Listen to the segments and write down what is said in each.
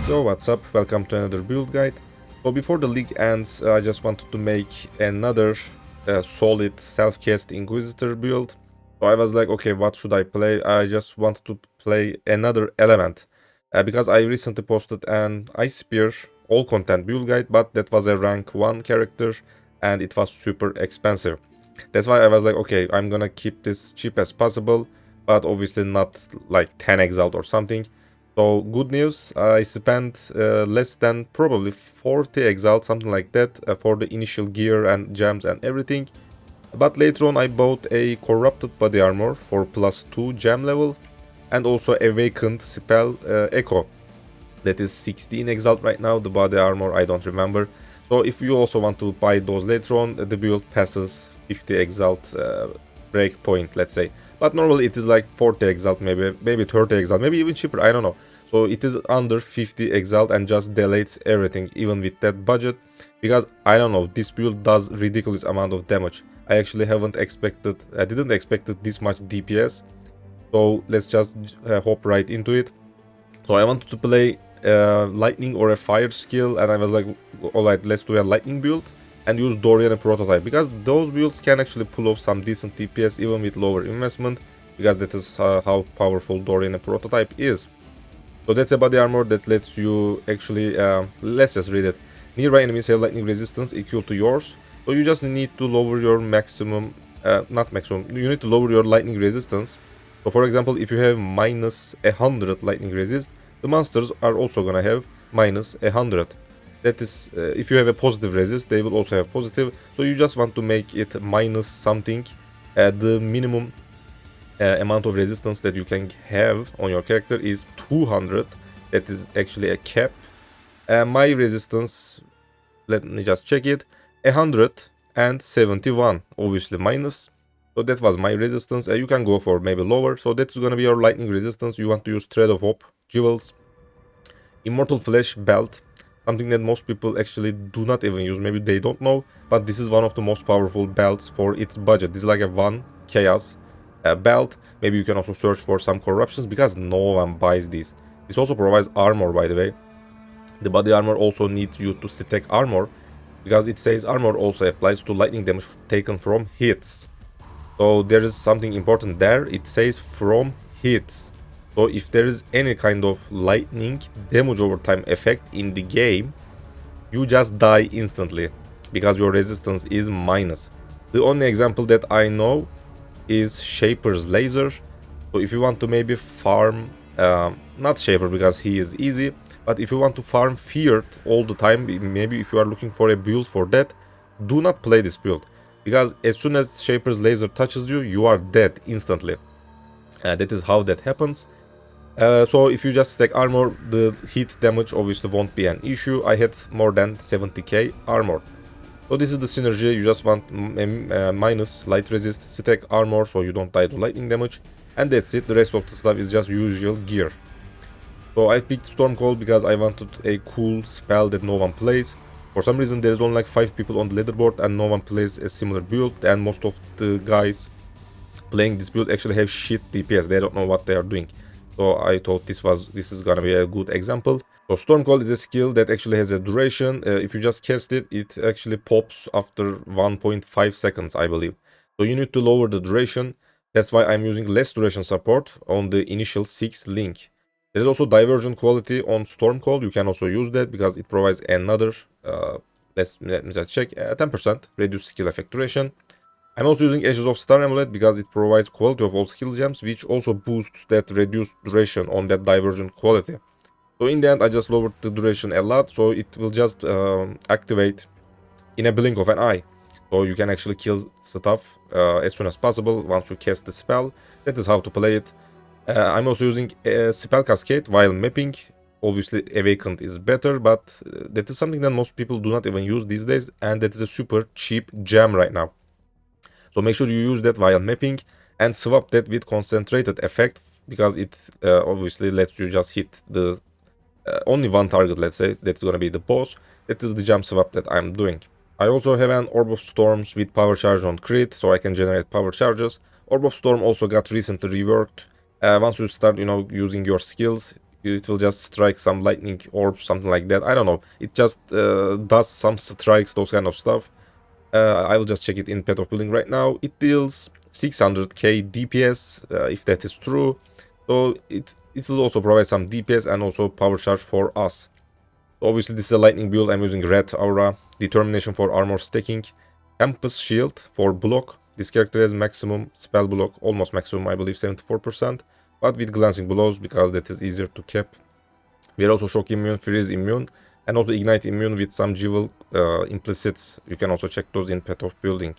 Yo, what's up? Welcome to another build guide. So before the league ends, I just wanted to make another solid self-cast Inquisitor build. So I was like, okay, what should I play? I just wanted to play another element. Because I recently posted an Ice Spear all content build guide, but that was a rank 1 character and it was super expensive. That's why I was like, okay, I'm gonna keep this cheap as possible, but obviously not like 10 exiled or something. So good news, I spent less than probably 40 exalt, something like that, for the initial gear and gems and everything. But later on I bought a corrupted body armor for +2 gem level and also awakened spell echo. That is 16 exalt right now, the body armor I don't remember. So if you also want to buy those later on, the build passes 50 exalt break point, let's say. But normally it is like 40 exalt, maybe 30 exalt, maybe even cheaper, I don't know. So it is under 50 exalt and just deletes everything even with that budget. Because I don't know, this build does ridiculous amount of damage. I actually didn't expect this much DPS. So let's just hop right into it. So I wanted to play lightning or a fire skill, and I was like, alright, let's do a lightning build and use Doryani Prototype, because those builds can actually pull off some decent DPS even with lower investment, because that is how powerful Doryani Prototype is. So that's a body armor that lets you actually, let's just read it. Nearby enemies have lightning resistance equal to yours, so you just need to lower your maximum, not maximum, you need to lower your lightning resistance. So for example, if you have -100 lightning resist, the monsters are also gonna have -100. That is, if you have a positive resist, they will also have positive. So you just want to make it minus something. The minimum amount of resistance that you can have on your character is 200. That is actually a cap. My resistance, let me just check it, 171, obviously minus. So that was my resistance. You can go for maybe lower. So that's gonna be your lightning resistance. You want to use Thread of Hope, Jewels, Immortal Flesh Belt, something that most people actually do not even use. Maybe they don't know, but this is one of the most powerful belts for its budget. This is like a 1 chaos belt. Maybe you can also search for some corruptions, because no one buys these. This also provides armor, by the way. The body armor also needs you to stack armor, because it says armor also applies to lightning damage taken from hits. So there is something important there. It says from hits. So if there is any kind of lightning damage over time effect in the game, you just die instantly, because your resistance is minus. The only example that I know is Shaper's Laser. So if you want to maybe farm, not Shaper because he is easy, but if you want to farm Feared all the time, maybe if you are looking for a build for that, do not play this build. Because as soon as Shaper's Laser touches you, you are dead instantly. That is how that happens. So if you just stack armor, the hit damage obviously won't be an issue. I had more than 70k armor. So this is the synergy. You just want minus light resist, stack armor so you don't die to lightning damage. And that's it. The rest of the stuff is just usual gear. So I picked Stormcold because I wanted a cool spell that no one plays. For some reason there is only like 5 people on the leaderboard and no one plays a similar build, and most of the guys playing this build actually have shit DPS. They don't know what they are doing. So I thought this is gonna be a good example. So Stormcold is a skill that actually has a duration. If you just cast it, it actually pops after 1.5 seconds, I believe. So you need to lower the duration. That's why I'm using less duration support on the initial 6 link. There's also divergent quality on Stormcold. You can also use that because it provides another, let me just check, 10% reduced skill effect duration. I'm also using Ashes of Star Amulet because it provides quality of all skill gems, which also boosts that reduced duration on that divergent quality. So in the end, I just lowered the duration a lot, so it will just activate in a blink of an eye. So you can actually kill stuff as soon as possible once you cast the spell. That is how to play it. I'm also using a spell cascade while mapping. Obviously, Awakened is better, but that is something that most people do not even use these days, and that is a super cheap gem right now. So make sure you use that while mapping and swap that with concentrated effect, because it obviously lets you just hit the only one target, let's say. That's gonna be the boss. That is the jump swap that I'm doing. I also have an Orb of Storms with power charge on crit, so I can generate power charges. Orb of Storm also got recently reworked. Once you start, using your skills, It will just strike some lightning orbs, something like that. I don't know. It just does some strikes, those kind of stuff. I will just check it in Path of Building right now. It deals 600k DPS, if that is true. So it will also provide some DPS and also power charge for us. Obviously, this is a lightning build. I'm using red aura, determination for armor stacking, Tempest shield for block. This character has maximum spell block, almost maximum, I believe 74%, but with glancing blows because that is easier to cap. We are also shock immune, freeze immune, and also ignite immune with some jewel implicits. You can also check those in Path of Building.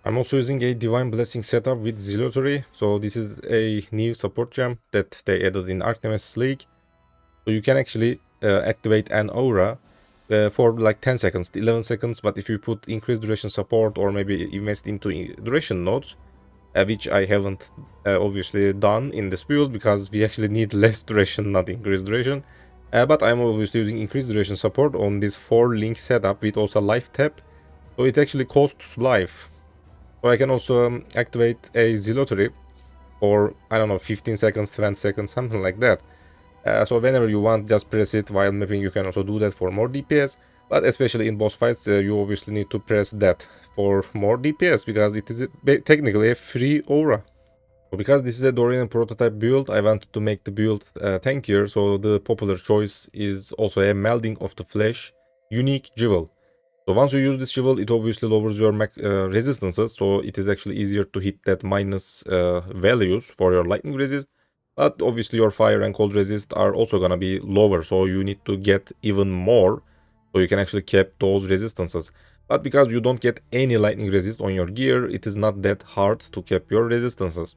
I'm also using a Divine Blessing setup with Zealotry. So this is a new support gem that they added in Arc Nemesis League. So you can actually activate an aura for like 10 seconds, 11 seconds, but if you put increased duration support or maybe invest into duration nodes, which I haven't obviously done in this build because we actually need less duration, not increased duration. But I'm obviously using increased duration support on this 4-link setup with also life tap, so it actually costs life. So I can also activate a Zealotry for, I don't know, 15 seconds, 20 seconds, something like that. So whenever you want, just press it while mapping. You can also do that for more DPS, but especially in boss fights, you obviously need to press that for more DPS because it is technically a free aura. So because this is a Doryani Prototype build, I wanted to make the build tankier, so the popular choice is also a Melding of the Flesh unique jewel. So once you use this jewel, it obviously lowers your resistances, so it is actually easier to hit that minus values for your lightning resist. But obviously your fire and cold resist are also gonna be lower, so you need to get even more so you can actually cap those resistances. But because you don't get any lightning resist on your gear, it is not that hard to cap your resistances.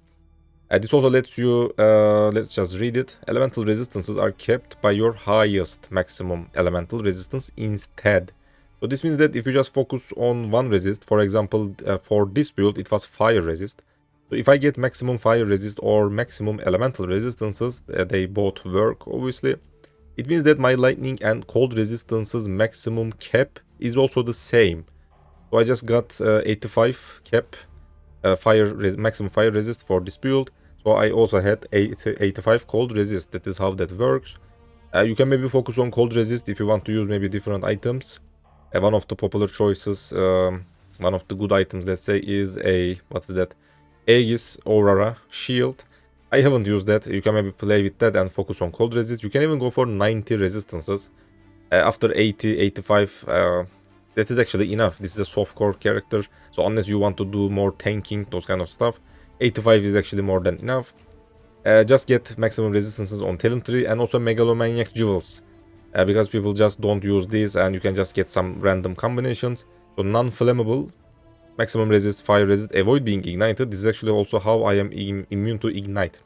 This also lets you, let's just read it. Elemental resistances are kept by your highest maximum elemental resistance instead. So this means that if you just focus on one resist, for example, for this build, it was fire resist. So if I get maximum fire resist or maximum elemental resistances, they both work obviously. It means that my lightning and cold resistances maximum cap is also the same. So I just got 85 cap maximum fire resist for this build. So I also had 85 cold resist. That is how that works. You can maybe focus on cold resist if you want to use maybe different items. One of the popular choices, one of the good items, let's say, is a, what's that? Aegis Aurora Shield. I haven't used that. You can maybe play with that and focus on cold resist. You can even go for 90 resistances. After 80, 85, that is actually enough. This is a softcore character, so unless you want to do more tanking, those kind of stuff, 85 is actually more than enough. Just get maximum resistances on Talent Tree and also Megalomaniac Jewels. Because people just don't use these and you can just get some random combinations. So non-flammable, maximum resist, fire resist, avoid being ignited. This is actually also how I am immune to ignite.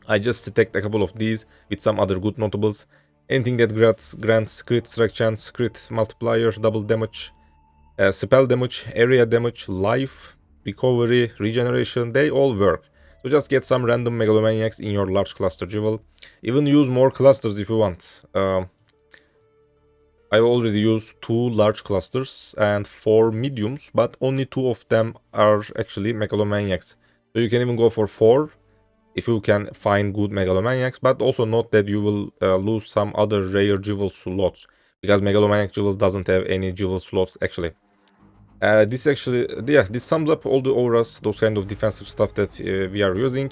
I just stacked a couple of these with some other good notables. Anything that grants crit strike chance, crit multiplier, double damage, spell damage, area damage, life, recovery, regeneration, they all work. So just get some random megalomaniacs in your large cluster jewel. Even use more clusters if you want. I already used 2 large clusters and 4 mediums, but only 2 of them are actually megalomaniacs. So you can even go for 4 if you can find good megalomaniacs, but also note that you will lose some other rare jewel slots, because megalomaniac jewels doesn't have any jewel slots actually. This actually, yeah, this sums up all the auras, those kind of defensive stuff that we are using.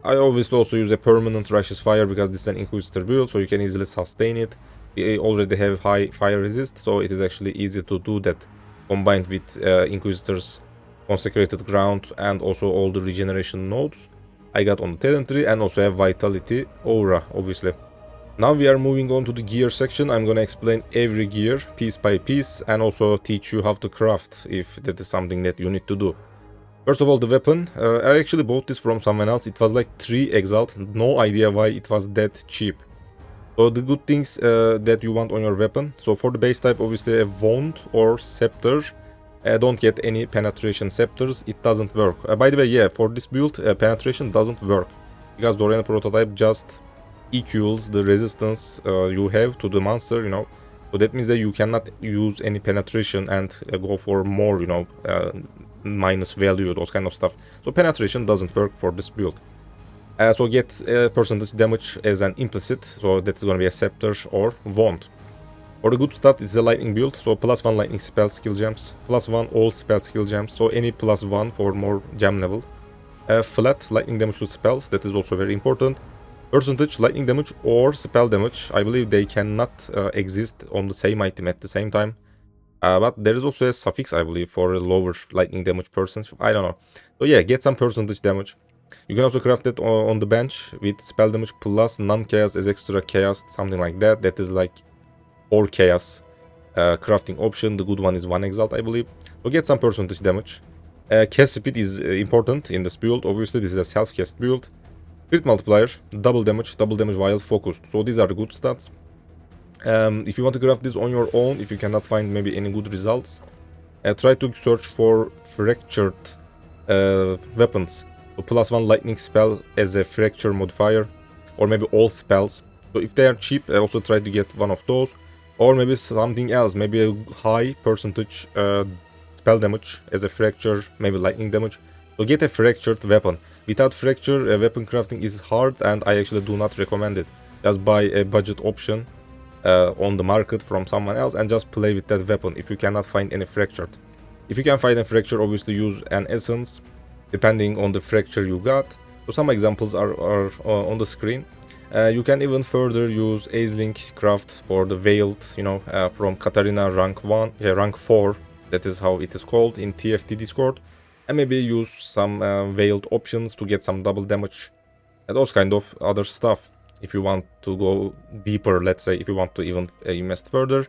I obviously also use a permanent righteous fire because this is an Inquisitor build, so you can easily sustain it. We already have high fire resist, so it is actually easy to do that, combined with Inquisitor's consecrated ground and also all the regeneration nodes I got on the talent tree, and also have vitality aura obviously. Now we are moving on to the gear section. I'm gonna explain every gear piece by piece and also teach you how to craft if that is something that you need to do. First of all, the weapon. I actually bought this from someone else. It was like 3 exalt. No idea why it was that cheap. So the good things that you want on your weapon. So for the base type, obviously a wand or scepter. Don't get any penetration scepters. It doesn't work. By the way, yeah, for this build, penetration doesn't work, because Doryani Prototype just equals the resistance you have to the monster, you know. So that means that you cannot use any penetration and go for more, you know, minus value, those kind of stuff. So penetration doesn't work for this build. So get percentage damage as an implicit, so that's gonna be a scepter or wand. For the good stat, it's a lightning build, so +1 lightning spell skill gems, +1 all spell skill gems, so any +1 for more gem level. Flat lightning damage to spells, that is also very important. Percentage lightning damage or spell damage, I believe they cannot exist on the same item at the same time. But there is also a suffix, I believe, for a lower lightning damage percentage. I don't know. So yeah, get some percentage damage. You can also craft it on the bench with spell damage plus non-chaos as extra chaos, something like that. That is like 4 chaos crafting option. The good one is 1 exalt, I believe. So get some percentage damage. Cast speed is important in this build. Obviously, this is a self-cast build. Crit multiplier, double damage while focused. So these are the good stats. If you want to craft this on your own, if you cannot find maybe any good results, try to search for fractured weapons. So +1 lightning spell as a fracture modifier, or maybe all spells. So if they are cheap, also try to get one of those, or maybe something else, maybe a high percentage spell damage as a fracture, maybe lightning damage. So get a fractured weapon. Without fracture, weapon crafting is hard, and I actually do not recommend it. Just buy a budget option on the market from someone else and just play with that weapon if you cannot find any fractured. If you can find a fracture, obviously use an essence depending on the fracture you got. So some examples are on the screen. You can even further use Azelink craft for the veiled, from Katarina rank 4, that is how it is called in TFT Discord, and maybe use some veiled options to get some double damage and those kind of other stuff. If you want to go deeper, let's say, if you want to even invest further,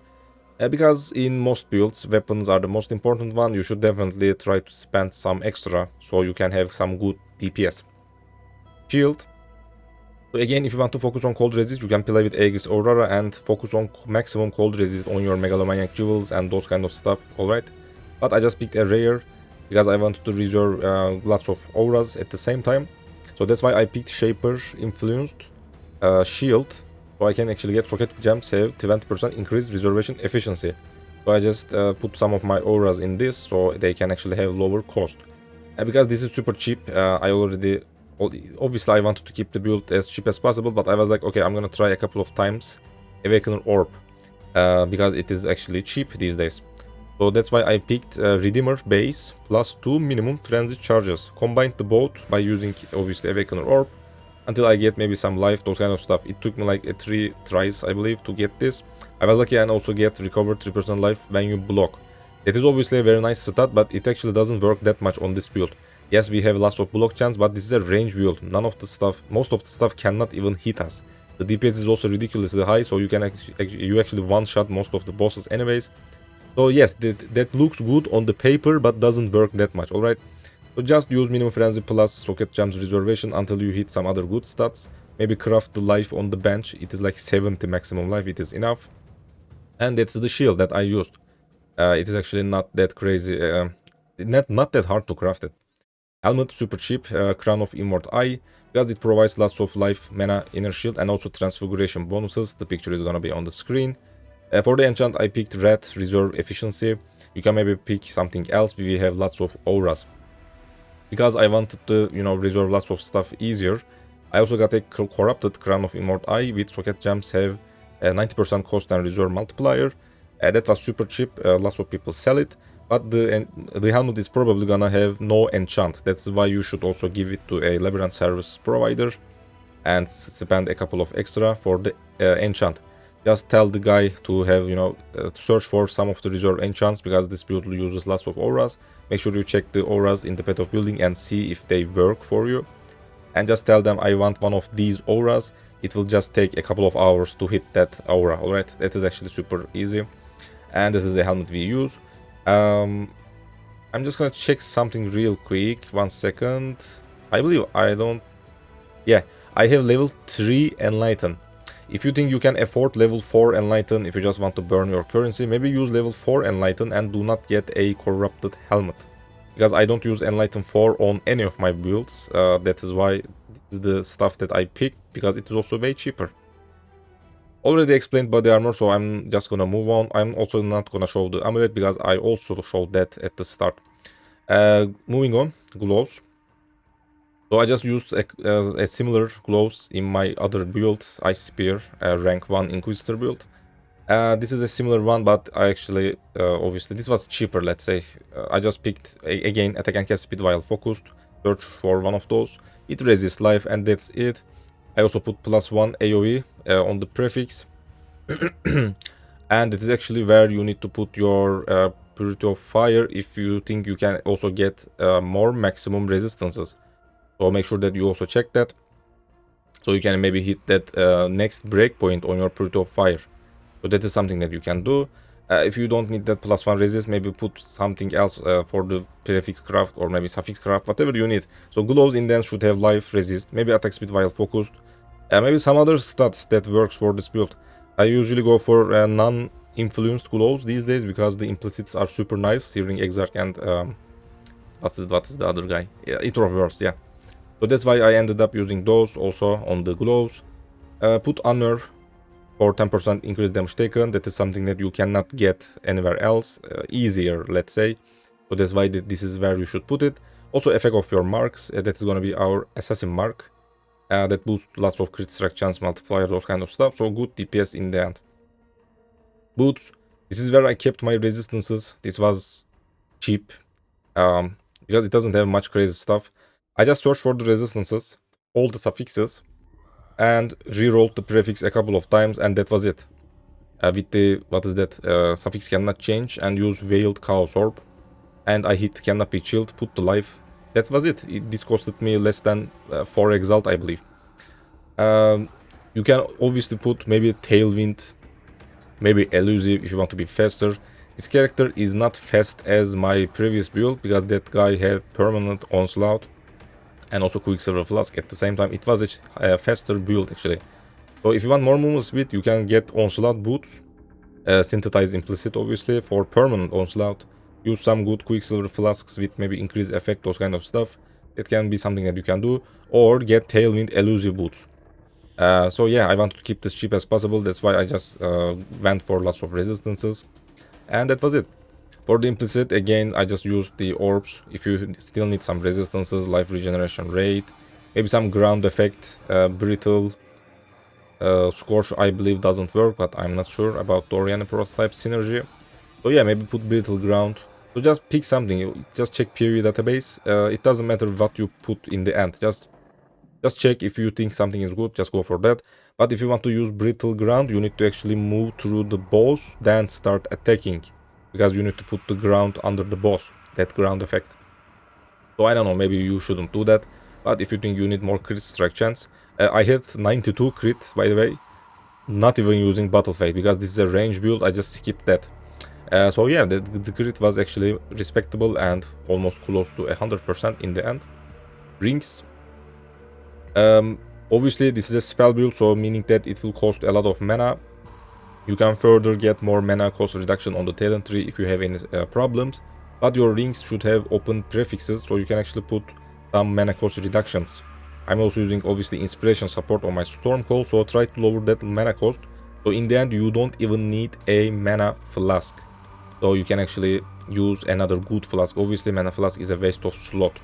because in most builds, weapons are the most important one. You should definitely try to spend some extra so you can have some good DPS. Shield. So again, if you want to focus on cold resist, you can play with Aegis Aurora and focus on maximum cold resist on your Megalomaniac Jewels and those kind of stuff, alright? But I just picked a rare because I wanted to reserve lots of auras at the same time. So that's why I picked Shaper Influenced Shield, so I can actually get socket gem save 20% increased reservation efficiency. So I just put some of my auras in this so they can actually have lower cost. And because this is super cheap, obviously I wanted to keep the build as cheap as possible, but I was like, okay, I'm gonna try a couple of times Awakener Orb because it is actually cheap these days. So that's why I picked Redeemer base plus 2 minimum frenzy charges. Combined the both by using obviously Awakener Orb until I get maybe some life, those kind of stuff. It took me like 3 tries, I believe, to get this. I was lucky and also get recovered 3% life when you block. That is obviously a very nice stat, but it actually doesn't work that much on this build. Yes, we have lots of block chance, but this is a range build. Most of the stuff cannot even hit us. The DPS is also ridiculously high, so you can actually one-shot most of the bosses anyways. So yes, that looks good on the paper, but doesn't work that much, alright? So just use minimum frenzy plus socket gems reservation until you hit some other good stats. Maybe craft the life on the bench. It is like 70 maximum life, it is enough. And that's the shield that I used. It is actually not that crazy, not that hard to craft it. Helmet, super cheap, Crown of Inward Eye, because it provides lots of life, mana, inner shield, and also transfiguration bonuses. The picture is gonna be on the screen. For the enchant, I picked Red, Reserve Efficiency. You can maybe pick something else. We have lots of auras. Because I wanted to, reserve lots of stuff easier, I also got a Corrupted Crown of Inward Eye with socket gems have 90% cost and reserve multiplier. That was super cheap, lots of people sell it. But the helmet is probably gonna have no enchant. That's why you should also give it to a Labyrinth service provider and spend a couple of extra for the enchant. Just tell the guy to have, search for some of the reserve enchants because this build uses lots of auras. Make sure you check the auras in the path of building and see if they work for you. And just tell them I want one of these auras. It will just take a couple of hours to hit that aura, alright? That is actually super easy. And this is the helmet we use. I'm just gonna check something real quick. 1 second. I believe I don't... Yeah, I have level 3 Enlighten. If you think you can afford level 4 Enlighten, if you just want to burn your currency, maybe use level 4 Enlighten and do not get a corrupted helmet. Because I don't use Enlighten 4 on any of my builds. That is why this is the stuff that I picked, because it is also way cheaper. Already explained body armor, so I'm just gonna move on. I'm also not gonna show the amulet because I also showed that at the start. Moving on, gloves. So I just used a similar gloves in my other build, Ice Spear, rank 1 Inquisitor build. This is a similar one, but I actually, obviously, this was cheaper, let's say. I just picked, again, attack and cast speed while focused. Search for one of those. It resists life, and that's it. I also put +1 AoE on the prefix. And it is actually where you need to put your Purity of Fire if you think you can also get more maximum resistances. So make sure that you also check that. So you can maybe hit that next breakpoint on your Purity of Fire. So that is something that you can do. If you don't need that +1 resist, maybe put something else for the prefix craft or maybe suffix craft, whatever you need. So gloves in the end should have life resist, maybe attack speed while focused, maybe some other stats that works for this build. I usually go for non-influenced gloves these days because the implicits are super nice. Searing Exarch and what is the other guy? Yeah, Eater of Worlds, yeah. So that's why I ended up using those also on the gloves. Put Honor for 10% increased damage taken. That is something that you cannot get anywhere else. Easier, let's say. So that's why this is where you should put it. Also, effect of your marks. That is going to be our assassin mark. That boosts lots of crit strike chance multiplier, those kind of stuff. So good DPS in the end. Boots. This is where I kept my resistances. This was cheap. Because it doesn't have much crazy stuff. I just searched for the resistances, all the suffixes, and rerolled the prefix a couple of times, and that was it. With the, what is that, suffix cannot change, and use Veiled Chaos Orb. And I hit cannot be chilled, put the life. That was it. This costed me less than 4 Exalt, I believe. You can obviously put maybe Tailwind, maybe Elusive if you want to be faster. This character is not fast as my previous build because that guy had permanent onslaught and also Quicksilver Flask at the same time. It was a faster build actually. So if you want more movement speed, you can get onslaught boots, synthesize implicit obviously for permanent onslaught. Use some good Quicksilver Flasks with maybe increased effect, those kind of stuff. It can be something that you can do, or get Tailwind Elusive boots. So yeah, I wanted to keep this cheap as possible. That's why I just went for lots of resistances, and that was it. For the implicit, again, I just used the orbs. If you still need some resistances, life regeneration rate, maybe some ground effect, brittle, scorch I believe doesn't work, but I'm not sure about Doryani Prototype synergy. So yeah, maybe put brittle ground. So just pick something, just check POE database. It doesn't matter what you put in the end, just check if you think something is good, just go for that. But if you want to use brittle ground, you need to actually move through the boss, then start attacking. Because you need to put the ground under the boss, that ground effect. So I don't know, maybe you shouldn't do that. But if you think you need more crit strike chance, I had 92 crit, by the way. Not even using Battle Fate, because this is a range build, I just skipped that. So yeah, the crit was actually respectable and almost close to 100% in the end. Rings. Obviously, this is a spell build, so meaning that it will cost a lot of mana. You can further get more mana cost reduction on the talent tree if you have any problems. But your rings should have open prefixes, so you can actually put some mana cost reductions. I'm also using obviously inspiration support on my storm call, so try to lower that mana cost. So in the end, you don't even need a mana flask. So you can actually use another good flask. Obviously, mana flask is a waste of slot.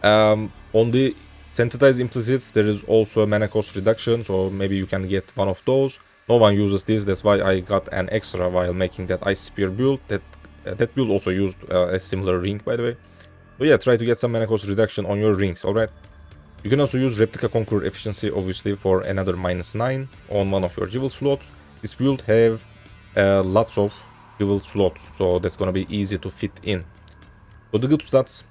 On the sensitized implicits, there is also a mana cost reduction, so maybe you can get one of those. No one uses this, that's why I got an extra while making that Ice Spear build. That build also used a similar ring, by the way. So yeah, try to get some mana cost reduction on your rings, alright? You can also use Replica Conqueror efficiency, obviously, for another -9 on one of your jewel slots. This build have lots of jewel slots, so that's gonna be easy to fit in. So the good stats.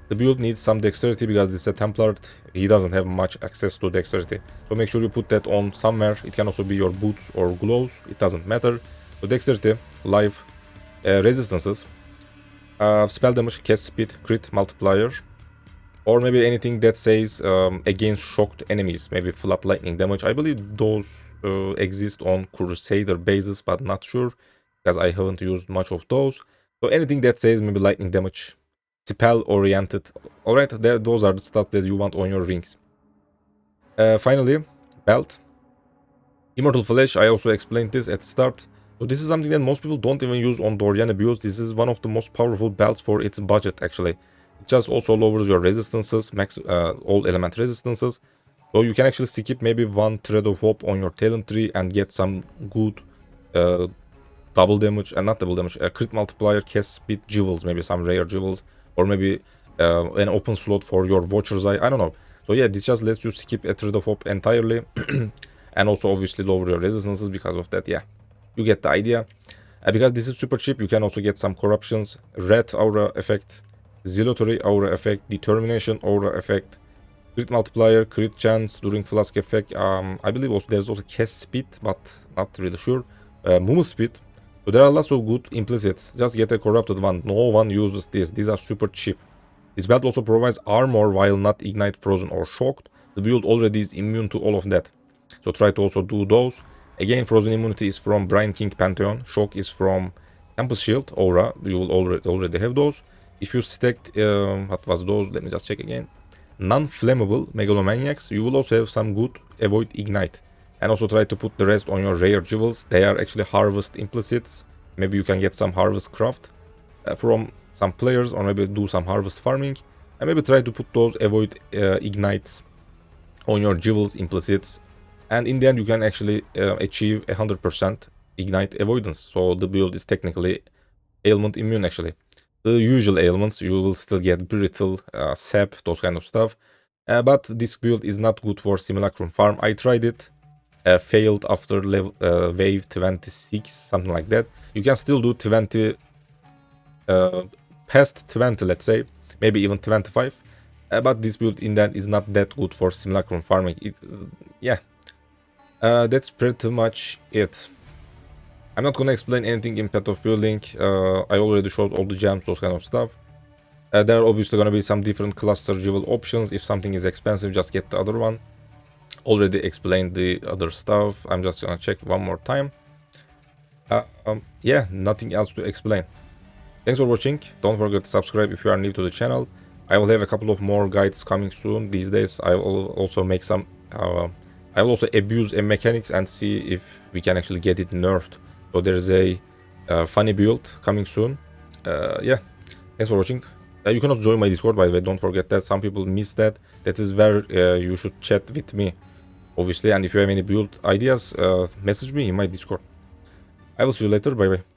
The build needs some dexterity because this is a Templar. He doesn't have much access to dexterity. So make sure you put that on somewhere. It can also be your boots or gloves. It doesn't matter. So dexterity, life, resistances, spell damage, cast speed, crit multiplier. Or maybe anything that says against shocked enemies. Maybe flat lightning damage. I believe those exist on Crusader bases, but not sure. Because I haven't used much of those. So anything that says maybe lightning damage. Spell oriented. Alright, those are the stats that you want on your rings. Finally, belt. Immortal Flesh, I also explained this at the start. So this is something that most people don't even use on Doryani builds. This is one of the most powerful belts for its budget actually. It just also lowers your resistances, max all element resistances. So you can actually skip maybe one thread of hope on your talent tree and get some good double damage, and not double damage, crit multiplier, cast speed jewels, maybe some rare jewels, or maybe an open slot for your Watcher's Eye, I don't know. So yeah, this just lets you skip a thread of hope entirely, and also obviously lower your resistances because of that. Yeah, you get the idea. Because this is super cheap, you can also get some corruptions, red aura effect, zealotry aura effect, determination aura effect, crit multiplier, crit chance during flask effect. I believe also there's also cast speed, but not really sure. Movement speed. So there are lots of good implicits. Just get a corrupted one. No one uses this. These are super cheap. This belt also provides armor while not ignite, frozen, or shocked. The build already is immune to all of that. So try to also do those. Again, frozen immunity is from Brian King Pantheon. Shock is from Campus Shield, Aura. You will already have those. If you stacked, what was those? Let me just check again. Non-flammable Megalomaniacs, you will also have some good Avoid Ignite. And also try to put the rest on your rare jewels. They are actually harvest implicits. Maybe you can get some harvest craft from some players, or maybe do some harvest farming. And maybe try to put those Avoid Ignites on your jewels implicits. And in the end, you can actually achieve 100% Ignite avoidance. So the build is technically ailment immune actually. The usual ailments, you will still get brittle, sap, those kind of stuff. But this build is not good for Simulacrum farm. I tried it. Failed after level, wave 26, something like that. You can still do 20, past 20, let's say, maybe even 25. But this build in that is not that good for Simulacrum farming. Yeah, that's pretty much it. I'm not gonna explain anything in Path of Building. I already showed all the gems, those kind of stuff. There are obviously gonna be some different cluster jewel options. If something is expensive, just get the other one. Already explained the other stuff. I'm just gonna check one more time. Yeah, nothing else to explain. Thanks for watching. Don't forget to subscribe if you are new to the channel. I will have a couple of more guides coming soon. These days I will also make some I will also abuse a mechanics and see if we can actually get it nerfed. So there's a funny build coming soon. Yeah, thanks for watching. You can also join my Discord, by the way. Don't forget that. Some people miss that. That is where you should chat with me, obviously. And if you have any build ideas, message me in my Discord. I will see you later. Bye bye.